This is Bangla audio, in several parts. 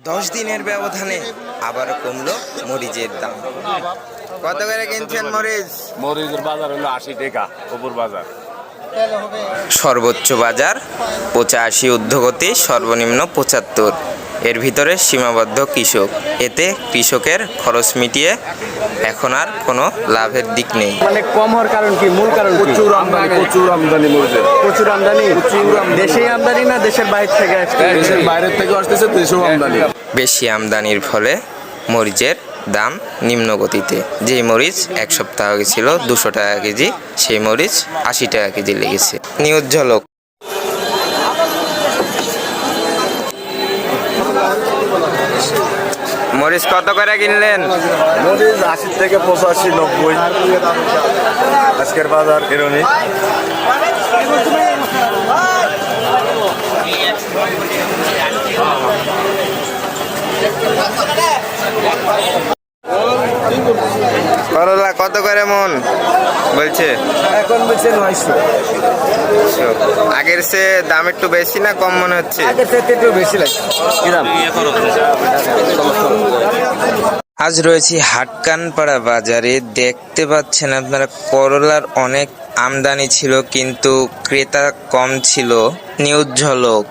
10 দিনের ব্যবধানে আবারও কমলো মরিচের দাম। কত করে কিনছেন মরিচ? মরিচের বাজার হলো 80 টাকা উপর বাজার। সর্বোচ্চ বাজার 85, ঊর্ধ্বগতি সর্বনিম্ন 75, এর ভিতরে সীমাবদ্ধ কৃষক। এতে কৃষকের খরচ মিটিয়ে এখন আর কোনো লাভের দিক নেই। মানে কম হওয়ার কারণ কি? মূল কারণ কি? প্রচুর আমদানি মরিচের। প্রচুর আমদানি। দেশেই আমদানি না দেশের বাইরে থেকে আসছে? দেশের বাইরের থেকে আসতেছে, দেশেও আমদানি। বেশি আমদানির ফলে মরিচের দাম নিম্ন গতিতে। যেই মরিচ এক সপ্তাহ আগে ছিল 200 টাকা কেজি, সেই মরিচ 80 টাকা কেজি লেগেছে। নিউজ ঝলক। মরিচ কত করে কিনলেন? মরিচ 80 থেকে 85, 90 আজকের বাজার এরকমই। করলা কত করে মন বলছে? এখন বলছে 900। আগের চেয়ে দাম একটু বেশি না কম মনে হচ্ছে? আগের থেকে একটু বেশি লাগছে। আজ রয়েছি হাটকানপাড়া বাজারে। দেখতে পাচ্ছেন আপনারা করলার অনেক আমদানি ছিল কিন্তু ক্রেতা কম ছিল। নিউজ ঝলক।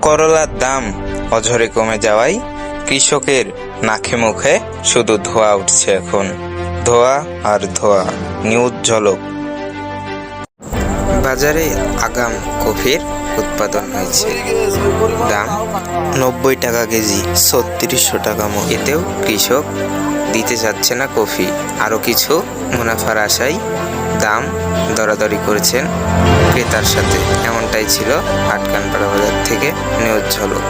করলার দাম অঝরে কমে যাওয়ায় কৃষকের নাকে মুখে শুধু ধোঁয়া উঠছে। এখন ধোঁয়া আর ধোঁয়া। নিউজ ঝলক। বাজারে আগাম কফির উৎপাদন হয়েছে। দাম 90 টাকা কেজি, 3600 টাকা মন। এতেও কৃষক দিতে চাচ্ছে না কফি। আরও কিছু মুনাফার আশায় দাম দরাদরি করেছেন ক্রেতার সাথে। এমনটাই ছিল হাটকানপাড়া বাজার থেকে নিউজ ঝলক।